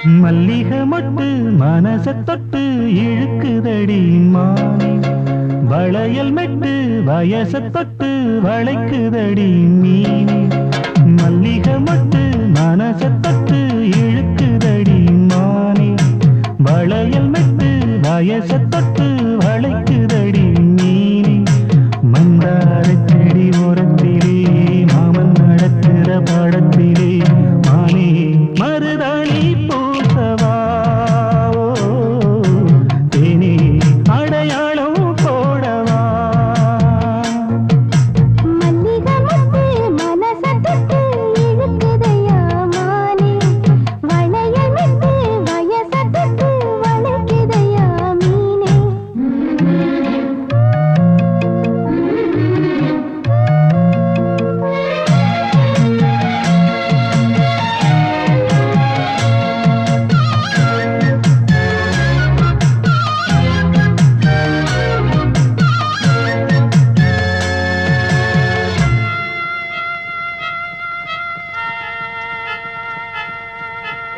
மல்லிகை மொட்டு மனச தொட்டு இழுக்குதடி மானே, வளையல் மெட்டு வயச தொட்டு வளைக்குதடி மீனே. மல்லிகை மொட்டு மனச தொட்டு இழுக்குதடி மானே, வளையல் மெட்டு வயச தொட்டு வளைக்குதடி மீனே. மந்தார செடி ஓரத்திலே மாமன் நடக்கிற படத்திலே மானே மருதாணி பூசவா, தேனே அடையாளம் போடவா. மல்லிகை மொட்டு மனச தொட்டு இழுக்குதையா மானே, வளையல் மெட்டு வயச தொட்டு வளைக்குதையா மீனே.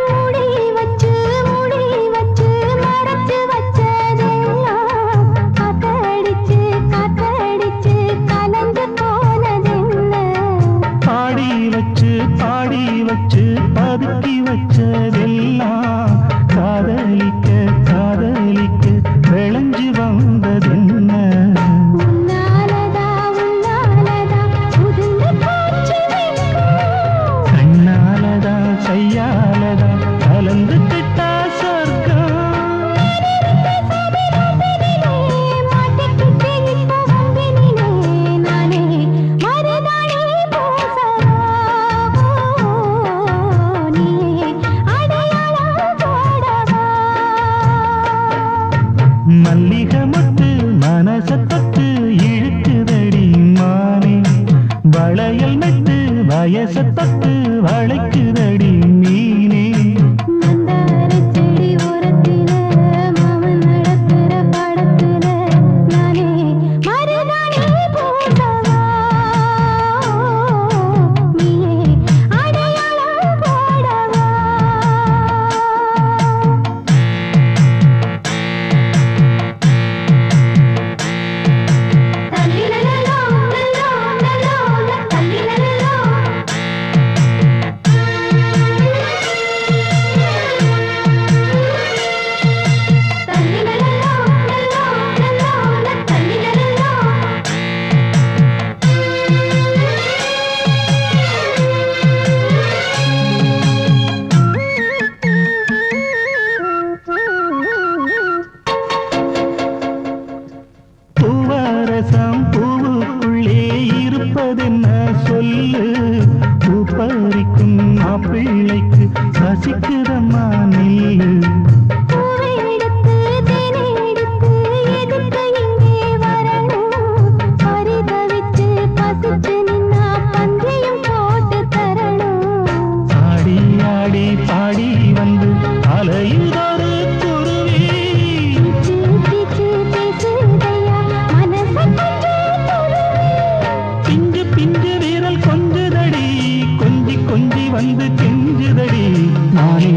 மூடி வச்சு மறைச்சு வச்சதெல்லாம் காத்தடிச்சு கலந்து போனதென்ன. பாடி வச்சு பதுக்கி வச்சதெல்லாம் காதலிக்க விளைஞ்சு வந்ததென்ன. உன்னாலதா உதிர்ந்து போச்சு வெட்கம். கண்ணாலதா கையாலதா கலந்து கிட்டா சொர்க்கம். மாட்டிக்கிட்டு இப்போ வம்பினிலே நானே மருதாணி பூசவா, நீயே அடையாளம் போடவா. மல்லிகை மொட்டு மனச தொட்டு இழுக்குதடி மானே, வளையல் மெட்டு வயச தொட்டு வளைக்குதடி மீனே. மந்தார செடி ஓரத்தில மாமன் நடக்கிற படத்தில நானே மருதாணி பூசவா, நீயே அடையாளம் போடவா. தல்லிலலலோ லலோ லலோ தல்லிலலலோ. தல்லிலலலோ லலோ லலோ தல்லிலலலோ. பூவரசம் பூவுக்குள்ளே இருப்பதென்ன சொல்லு, பூ பறிக்கும் மாப்பிள்ளைக்கு பசிக்குதம்மா நில்லு. பூவை எடுத்து தேனை எடுத்து எதுக்கு இங்கே வரணும், பரிதவிச்சு பசிச்சு நின்னா பந்தியும் போட்டு தரணும். ஆடி ஆடி பாடி வந்து அலையுதொரு குருவி, பிச்சு பேசுதையா மனச கொஞ்சம் துருவி. பிஞ்சு வீரல் கொஞ்சுதடி, கொஞ்சி வந்து கெஞ்சுதடி நானே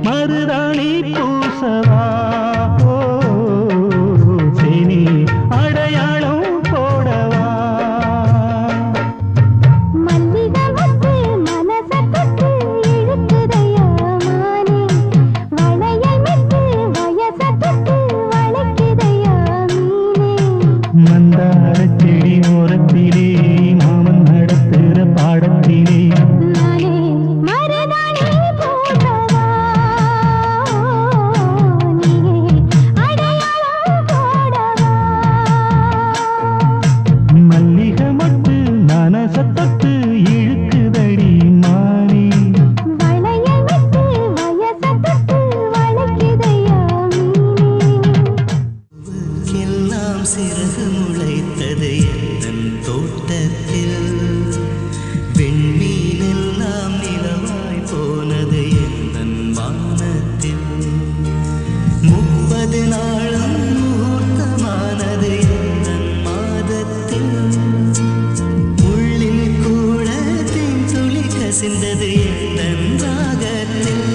மருதாணி பூசவா, தேனே அடையாளம் போடவா. மல்லிகை மொட்டு மனச தொட்டு இழுக்குதையா மானே, வளையல் மெட்டு வயச தொட்டு வளைக்குதையா மீனே. மந்தார செடி ஓரத்திலே மாமன் நடத்துற பாடத்திலே நானே மருதாணி பூசவா, நீயே அடையாளம் போடவா. மல்லிகை மொட்டு மனச தொட்டு இழுக்குதடி மானே, வளையல் மெட்டு வயச தொட்டு வளைக்குதையா மீனே. எல்லாம் சிறகு முளைத்தது என் தோட்டத்தில், வெண்மீனெல்லாம் நிலவாய் போனது என் வானத்தில். 30 நாளும் முகூர்த்தமானது என் மாதத்தில், உள்ளில் கூட தேன் துளி கசிந்தது என் ராகத்தில்.